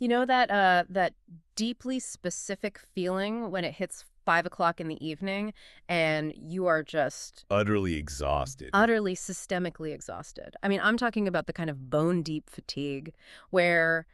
You know that deeply specific feeling when it hits 5 o'clock in the evening and you are just Utterly exhausted. utterly systemically exhausted. I mean, I'm talking about the kind of bone deep fatigue where,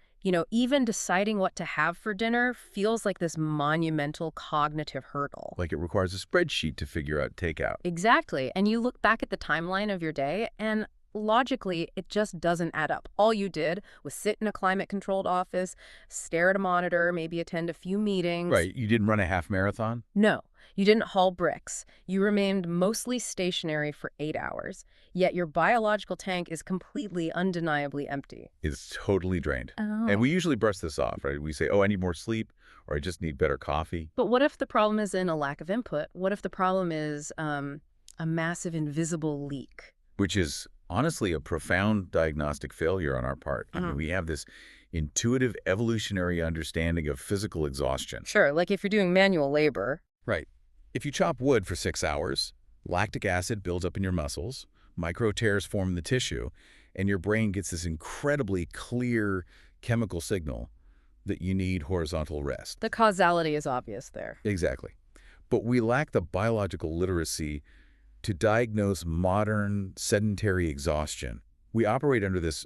even deciding what to have for dinner feels like this monumental cognitive hurdle. Like it requires a spreadsheet to figure out takeout. Exactly. And you look back at the timeline of your day and logically, it just doesn't add up. All you did was sit in a climate-controlled office, stare at a monitor, maybe attend a few meetings. Right. You didn't run a half marathon? No, you didn't haul bricks. You remained mostly stationary for 8 hours, yet your biological tank is completely undeniably empty. It's totally drained. And Oh. we usually brush this off, right? We say, oh, I need more sleep, or I just need better coffee, But what if the problem is in a lack of input? What if the problem is a massive invisible leak? which is honestly a profound diagnostic failure on our part. I mean, Mhm. we have this intuitive evolutionary understanding of physical exhaustion. Sure, like if you're doing manual labor. Right. If you chop wood for 6 hours, lactic acid builds up in your muscles, micro tears form in the tissue, and your brain gets this incredibly clear chemical signal that you need horizontal rest. The causality is obvious there. Exactly. But we lack the biological literacy to diagnose modern sedentary exhaustion. We operate under this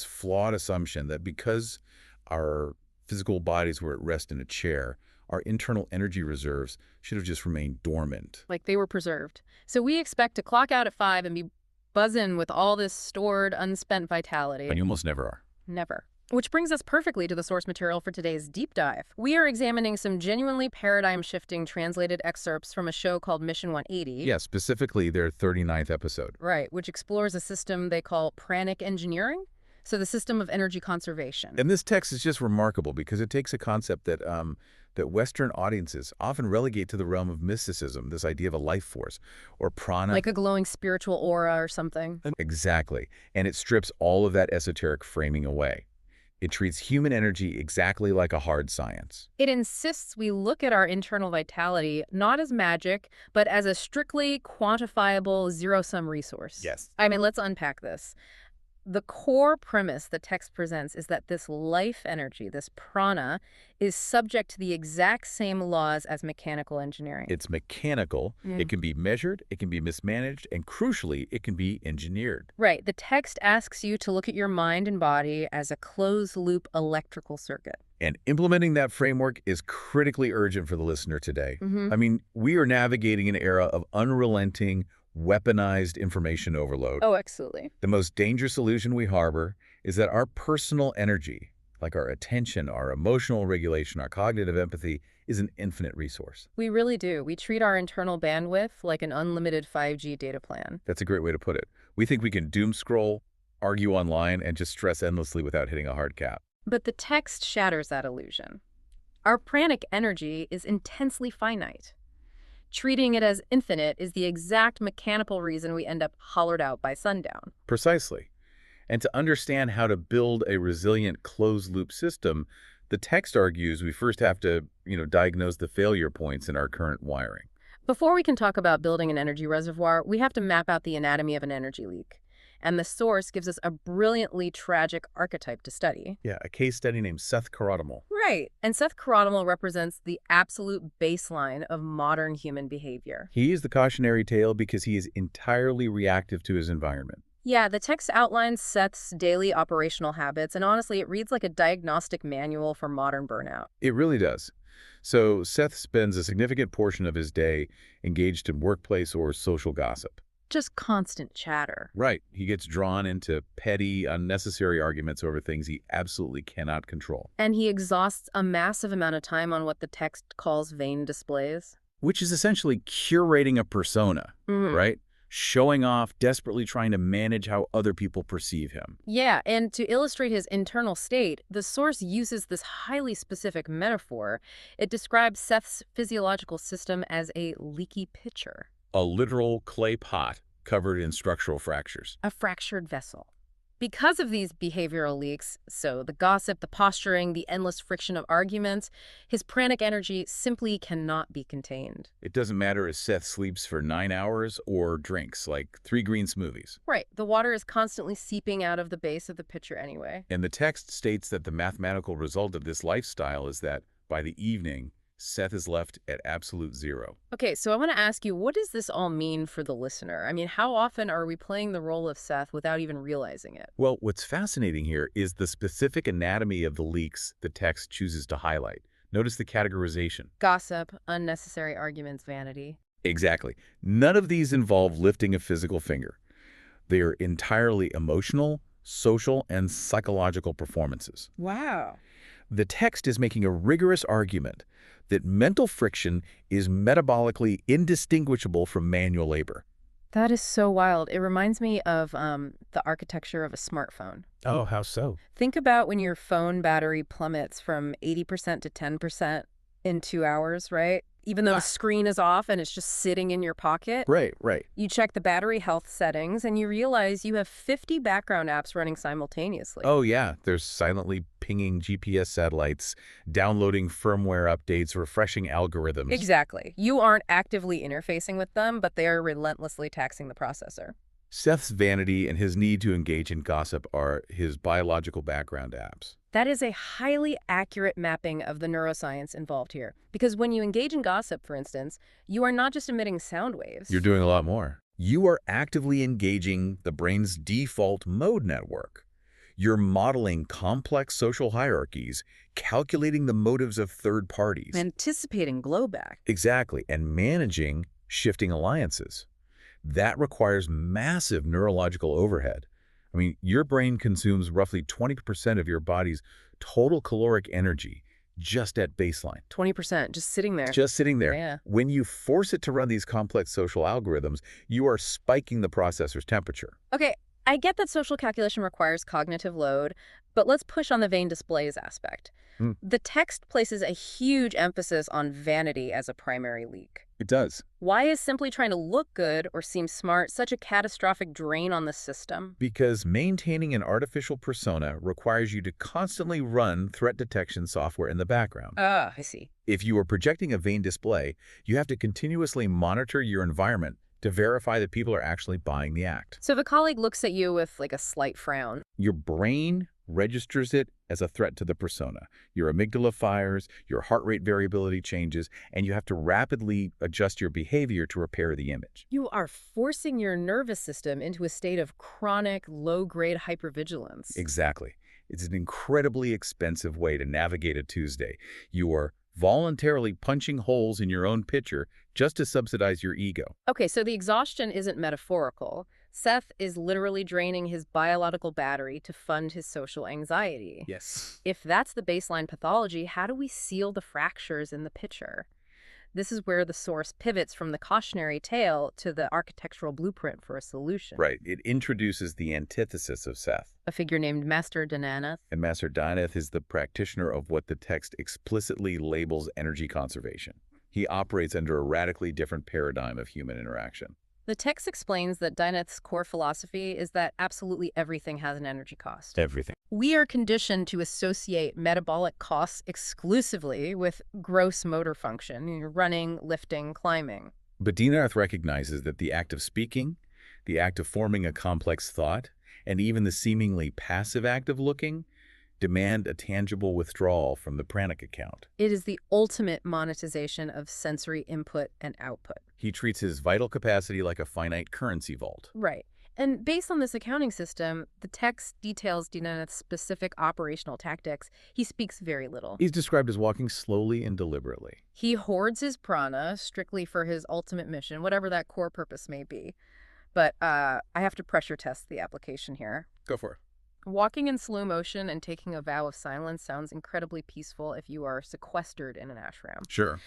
flawed assumption that because our physical bodies were at rest in a chair, our internal energy reserves should have just remained dormant. Like they were preserved. So we expect to clock out at 5 and be buzzing with all this stored, unspent vitality. And you almost never are. Never. Which brings us perfectly to the source material for today's deep dive. We are examining some genuinely paradigm-shifting translated excerpts from a show called Mission 180. Yeah, specifically their 39th episode. Right, which explores a system they call pranic engineering, so the system of energy conservation. And this text is just remarkable because it takes a concept that Western audiences often relegate to the realm of mysticism, this idea of a life force, or prana. Like a glowing spiritual aura or something. Exactly. And it strips all of that esoteric framing away. It treats human energy exactly like a hard science. It insists we look at our internal vitality not as magic, but as a strictly quantifiable zero-sum resource. Yes. I mean, let's unpack this. The core premise the text presents is that this life energy, this prana, is subject to the exact same laws as mechanical engineering. It's mechanical, Yeah. it can be measured, it can be mismanaged, and crucially, it can be engineered. Right. The text asks you to look at your mind and body as a closed-loop electrical circuit. And implementing that framework is critically urgent for the listener today. Mm-hmm. I mean, we are navigating an era of unrelenting, weaponized information overload. Oh, absolutely. The most dangerous illusion we harbor is that our personal energy, like our attention, our emotional regulation, our cognitive empathy, is an infinite resource. We really do. We treat our internal bandwidth like an unlimited 5G data plan. That's a great way to put it. We think we can doom scroll, argue online, and just stress endlessly without hitting a hard cap. But the text shatters that illusion. Our pranic energy is intensely finite. Treating it as infinite is the exact mechanical reason we end up hollowed out by sundown. Precisely. And to understand how to build a resilient closed-loop system, the text argues we first have to, diagnose the failure points in our current wiring. Before we can talk about building an energy reservoir, we have to map out the anatomy of an energy leak. And the source gives us a brilliantly tragic archetype to study. Yeah, a case study named Seth Karodimal. Right. And Seth Karodimal represents the absolute baseline of modern human behavior. He is the cautionary tale because he is entirely reactive to his environment. Yeah, the text outlines Seth's daily operational habits, and honestly, it reads like a diagnostic manual for modern burnout. It really does. So Seth spends a significant portion of his day engaged in workplace or social gossip. Just constant chatter. Right. He gets drawn into petty, unnecessary arguments over things he absolutely cannot control. And he exhausts a massive amount of time on what the text calls vain displays. Which is essentially curating a persona, right? Showing off, desperately trying to manage how other people perceive him. Yeah, and to illustrate his internal state, the source uses this highly specific metaphor. It describes Seth's physiological system as a leaky pitcher. A literal clay pot covered in structural fractures. A fractured vessel. Because of these behavioral leaks, so the gossip, the posturing, the endless friction of arguments, his pranic energy simply cannot be contained. It doesn't matter if Seth sleeps for 9 hours or drinks, like 3 green smoothies. Right, the water is constantly seeping out of the base of the pitcher anyway. And the text states that the mathematical result of this lifestyle is that, by the evening, Seth is left at absolute zero. Okay, so I want to ask you, what does this all mean for the listener? I mean, how often are we playing the role of Seth without even realizing it? Well, what's fascinating here is the specific anatomy of the leaks the text chooses to highlight. Notice the categorization. Gossip, unnecessary arguments, vanity. Exactly. None of these involve lifting a physical finger. They are entirely emotional, social, and psychological performances. Wow. The text is making a rigorous argument that mental friction is metabolically indistinguishable from manual labor. That is so wild. It reminds me of the architecture of a smartphone. Oh, how so? Think about when your phone battery plummets from 80% to 10% in 2 hours, right? Even though the screen is off and it's just sitting in your pocket. Right, right. You check the battery health settings and you realize you have 50 background apps running simultaneously. Oh, yeah. There's silently pinging GPS satellites, downloading firmware updates, refreshing algorithms. Exactly. You aren't actively interfacing with them, but they are relentlessly taxing the processor. Seth's vanity and his need to engage in gossip are his biological background apps. That is a highly accurate mapping of the neuroscience involved here. Because when you engage in gossip, for instance, you are not just emitting sound waves. You're doing a lot more. You are actively engaging the brain's default mode network. You're modeling complex social hierarchies, calculating the motives of third parties. Anticipating blowback. Exactly, and managing shifting alliances. That requires massive neurological overhead. I mean, your brain consumes roughly 20% of your body's total caloric energy just at baseline. 20%, just sitting there. Just sitting there. Yeah. When you force it to run these complex social algorithms, you are spiking the processor's temperature. Okay, I get that social calculation requires cognitive load, but let's push on the vain displays aspect. The text places a huge emphasis on vanity as a primary leak. It does. Why is simply trying to look good or seem smart such a catastrophic drain on the system? Because maintaining an artificial persona requires you to constantly run threat detection software in the background. Ah, I see. If you are projecting a vain display, you have to continuously monitor your environment to verify that people are actually buying the act. So if a colleague looks at you with like a slight frown, Your brain registers it as a threat to the persona. Your amygdala fires, your heart rate variability changes, and you have to rapidly adjust your behavior to repair the image. you are forcing your nervous system into a state of chronic, low-grade hypervigilance. Exactly. It's an incredibly expensive way to navigate a Tuesday. You are voluntarily punching holes in your own pitcher just to subsidize your ego. Okay, so the exhaustion isn't metaphorical. Seth is literally draining his biological battery to fund his social anxiety. Yes. If that's the baseline pathology, how do we seal the fractures in the pitcher? This is where the source pivots from the cautionary tale to the architectural blueprint for a solution. Right. It introduces the antithesis of Seth. A figure named Master Dinanath. And Master Dinanath is the practitioner of what the text explicitly labels energy conservation. He operates under a radically different paradigm of human interaction. The text explains that Dinanath's core philosophy is that absolutely everything has an energy cost. Everything. We are conditioned to associate metabolic costs exclusively with gross motor function, running, lifting, climbing. But Dinanath recognizes that the act of speaking, the act of forming a complex thought, and even the seemingly passive act of looking demand a tangible withdrawal from the pranic account. It is the ultimate monetization of sensory input and output. He treats his vital capacity like a finite currency vault. Right. And based on this accounting system, the text details Dinanath's specific operational tactics. He speaks very little. He's described as walking slowly and deliberately. He hoards his prana strictly for his ultimate mission, whatever that core purpose may be. But I have to pressure test the application here. Go for it. Walking in slow motion and taking a vow of silence sounds incredibly peaceful if you are sequestered in an ashram. Sure.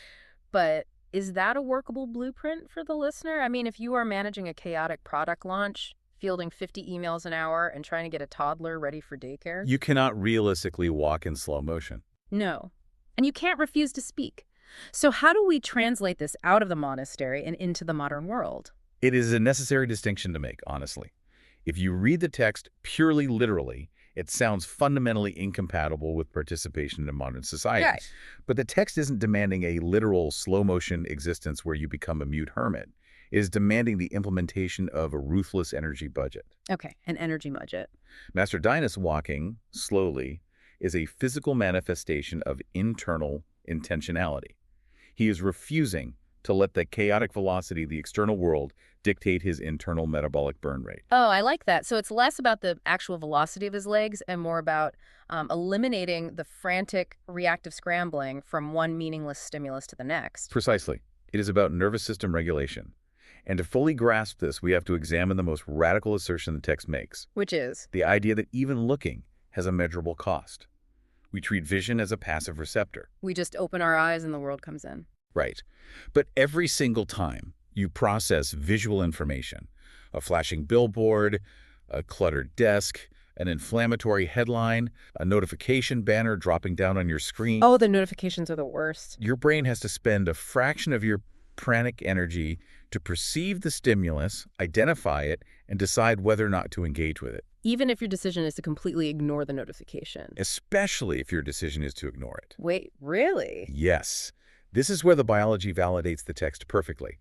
But is that a workable blueprint for the listener? I mean, if you are managing a chaotic product launch, fielding 50 emails an hour, and trying to get a toddler ready for daycare? You cannot realistically walk in slow motion. No. And you can't refuse to speak. So how do we translate this out of the monastery and into the modern world? It is a necessary distinction to make, honestly. If you read the text purely literally, it sounds fundamentally incompatible with participation in modern society. Right. But the text isn't demanding a literal slow-motion existence where you become a mute hermit. It is demanding the implementation of a ruthless energy budget. Okay, an energy budget. Master Dinanath walking slowly is a physical manifestation of internal intentionality. He is refusing to let the chaotic velocity of the external world dictate his internal metabolic burn rate. Oh, I like that. So it's less about the actual velocity of his legs and more about eliminating the frantic reactive scrambling from one meaningless stimulus to the next. Precisely. It is about nervous system regulation. And to fully grasp this, we have to examine the most radical assertion the text makes. Which is? The idea that even looking has a measurable cost. We treat vision as a passive receptor. We just open our eyes and the world comes in. Right. But every single time you process visual information, a flashing billboard, a cluttered desk, an inflammatory headline, a notification banner dropping down on your screen. Oh, the notifications are the worst. Your brain has to spend a fraction of your pranic energy to perceive the stimulus, identify it, and decide whether or not to engage with it. Even if your decision is to completely ignore the notification. Especially if your decision is to ignore it. Wait, really? Yes. This is where the biology validates the text perfectly.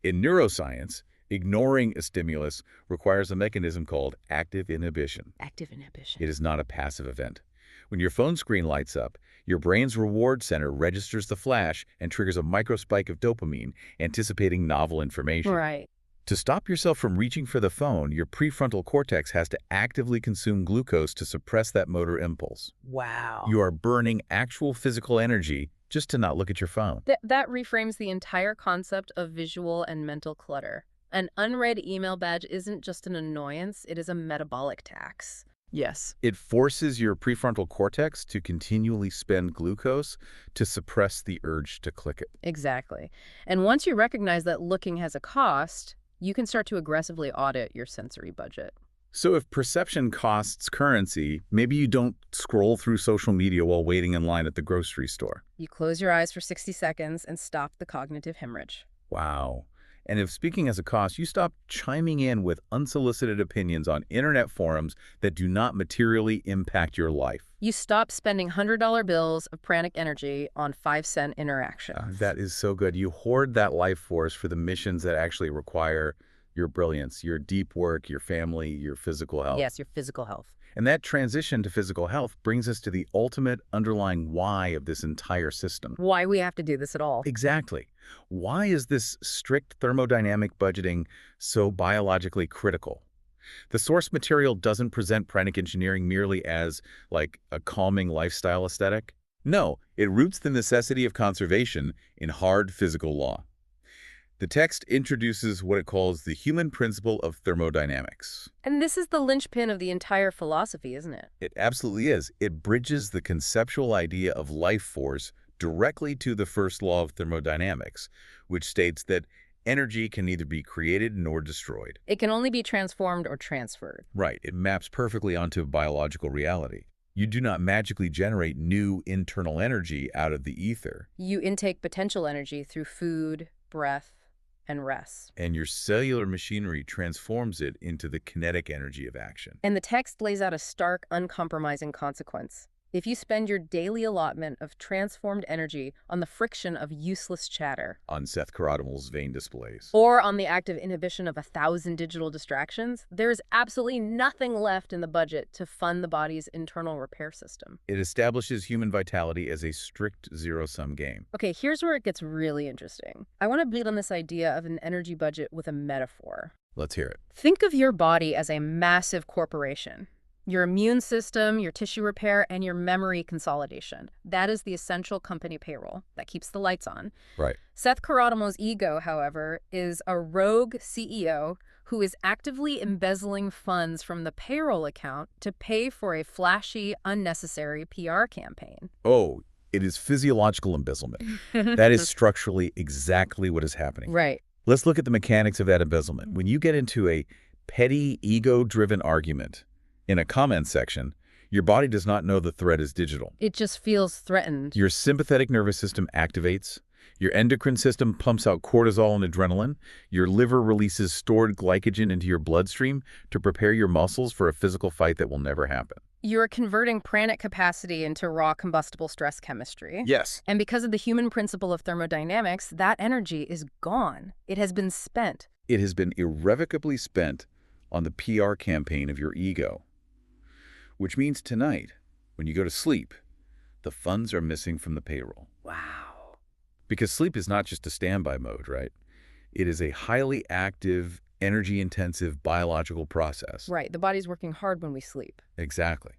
In neuroscience, ignoring a stimulus requires a mechanism called active inhibition. Active inhibition. It is not a passive event. When your phone screen lights up, your brain's reward center registers the flash and triggers a microspike of dopamine, anticipating novel information. Right. To stop yourself from reaching for the phone, your prefrontal cortex has to actively consume glucose to suppress that motor impulse. Wow. You are burning actual physical energy just to not look at your phone. That reframes the entire concept of visual and mental clutter. An unread email badge isn't just an annoyance, it is a metabolic tax. Yes. It forces your prefrontal cortex to continually spend glucose to suppress the urge to click it. Exactly. And once you recognize that looking has a cost, you can start to aggressively audit your sensory budget. So if perception costs currency, maybe you don't scroll through social media while waiting in line at the grocery store. You close your eyes for 60 seconds and stop the cognitive hemorrhage. Wow. And if speaking as a cost, you stop chiming in with unsolicited opinions on internet forums that do not materially impact your life. You stop spending $100 bills of pranic energy on 5-cent interactions. That is so good. You hoard that life force for the missions that actually require your brilliance, your deep work, your family, your physical health. Yes, your physical health. And that transition to physical health brings us to the ultimate underlying why of this entire system. Why we have to do this at all. Exactly. Why is this strict thermodynamic budgeting so biologically critical? The source material doesn't present pranic engineering merely as, like, a calming lifestyle aesthetic. No, it roots the necessity of conservation in hard physical law. The text introduces what it calls the human principle of thermodynamics. And this is the linchpin of the entire philosophy, isn't it? It absolutely is. It bridges the conceptual idea of life force directly to the first law of thermodynamics, which states that energy can neither be created nor destroyed. It can only be transformed or transferred. Right. It maps perfectly onto biological reality. You do not magically generate new internal energy out of the ether. You intake potential energy through food, breath, and rest. And your cellular machinery transforms it into the kinetic energy of action. And the text lays out a stark, uncompromising consequence. If you spend your daily allotment of transformed energy on the friction of useless chatter, On Seth Karodimal's vain displays. or on the active inhibition of 1,000 digital distractions, there is absolutely nothing left in the budget to fund the body's internal repair system. It establishes human vitality as a strict zero-sum game. Okay, here's where it gets really interesting. I want to build on this idea of an energy budget with a metaphor. Let's hear it. Think of your body as a massive corporation. Your immune system, your tissue repair, and your memory consolidation. That is the essential company payroll that keeps the lights on. Right. Seth Karodimal's ego, however, is a rogue CEO who is actively embezzling funds from the payroll account to pay for a flashy, unnecessary PR campaign. Oh, it is physiological embezzlement. That is structurally exactly what is happening. Right. Let's look at the mechanics of that embezzlement. When you get into a petty, ego-driven argument in a comment section, your body does not know the threat is digital. It just feels threatened. Your sympathetic nervous system activates. Your endocrine system pumps out cortisol and adrenaline. Your liver releases stored glycogen into your bloodstream to prepare your muscles for a physical fight that will never happen. You're converting pranic capacity into raw combustible stress chemistry. Yes. And because of the human principle of thermodynamics, that energy is gone. It has been spent. It has been irrevocably spent on the PR campaign of your ego. Which means tonight, when you go to sleep, the funds are missing from the payroll. Wow. Because sleep is not just a standby mode, right? It is a highly active, energy-intensive biological process. Right. The body's working hard when we sleep. Exactly.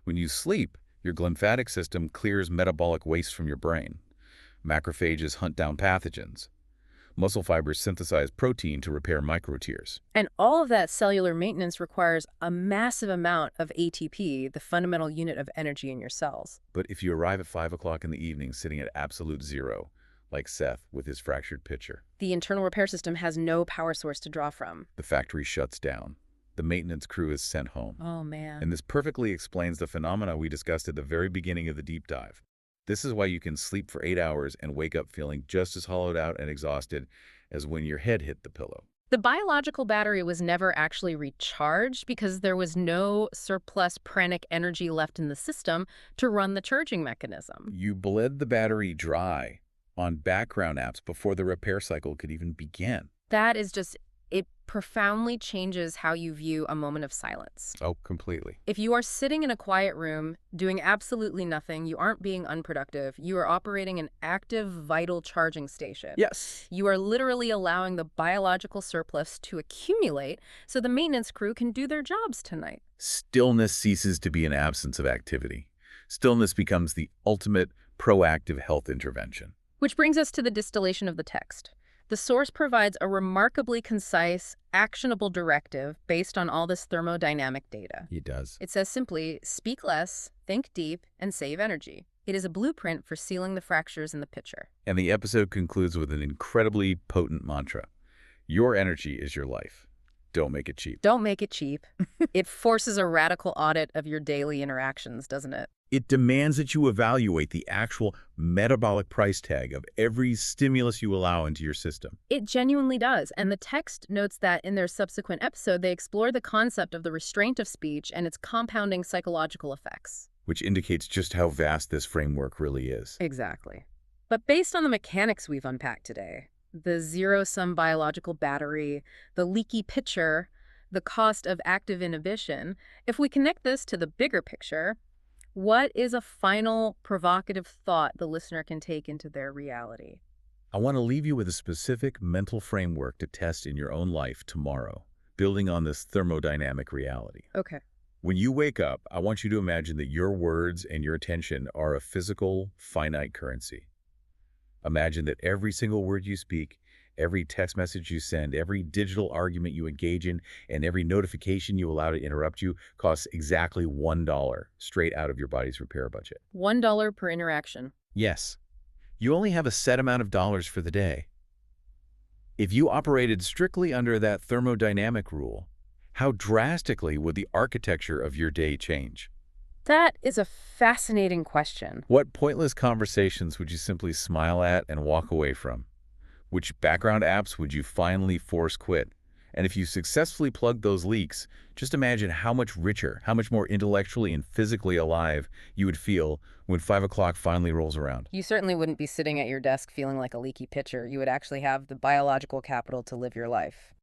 When you sleep, your glymphatic system clears metabolic waste from your brain. Macrophages hunt down pathogens. Muscle fibers synthesize protein to repair microtears. And all of that cellular maintenance requires a massive amount of ATP, the fundamental unit of energy in your cells. But if you arrive at 5 o'clock in the evening sitting at absolute zero, like Seth with his fractured pitcher, The internal repair system has no power source to draw from. the factory shuts down. The maintenance crew is sent home. Oh, man. And this perfectly explains the phenomena we discussed at the very beginning of the deep dive. This is why you can sleep for 8 hours and wake up feeling just as hollowed out and exhausted as when your head hit the pillow. The biological battery was never actually recharged because there was no surplus pranic energy left in the system to run the charging mechanism. You bled the battery dry on background apps before the repair cycle could even begin. That is just, it profoundly changes how you view a moment of silence. Oh, completely. If you are sitting in a quiet room, doing absolutely nothing, you aren't being unproductive, you are operating an active, vital charging station. Yes. You are literally allowing the biological surplus to accumulate so the maintenance crew can do their jobs tonight. Stillness ceases to be an absence of activity. Stillness becomes the ultimate proactive health intervention. Which brings us to the distillation of the text. The source provides a remarkably concise, actionable directive based on all this thermodynamic data. It does. It says simply, speak less, think deep, and save energy. It is a blueprint for sealing the fractures in the pitcher. And the episode concludes with an incredibly potent mantra. Your energy is your life. Don't make it cheap. Don't make it cheap. It forces a radical audit of your daily interactions, doesn't it? It demands that you evaluate the actual metabolic price tag of every stimulus you allow into your system. It genuinely does, and the text notes that in their subsequent episode, they explore the concept of the restraint of speech and its compounding psychological effects. Which indicates just how vast this framework really is. Exactly. But based on the mechanics we've unpacked today, the zero-sum biological battery, the leaky pitcher, the cost of active inhibition, if we connect this to the bigger picture, what is a final provocative thought the listener can take into their reality? I want to leave you with a specific mental framework to test in your own life tomorrow, building on this thermodynamic reality. Okay. When you wake up, I want you to imagine that your words and your attention are a physical, finite currency. Imagine that every single word you speak, every text message you send, every digital argument you engage in, and every notification you allow to interrupt you costs exactly $1 straight out of your body's repair budget. $1 per interaction. Yes. You only have a set amount of dollars for the day. If you operated strictly under that thermodynamic rule, how drastically would the architecture of your day change? That is a fascinating question. What pointless conversations would you simply smile at and walk away from? Which background apps would you finally force quit? And if you successfully plugged those leaks, just imagine how much richer, how much more intellectually and physically alive you would feel when 5 o'clock finally rolls around. You certainly wouldn't be sitting at your desk feeling like a leaky pitcher. You would actually have the biological capital to live your life.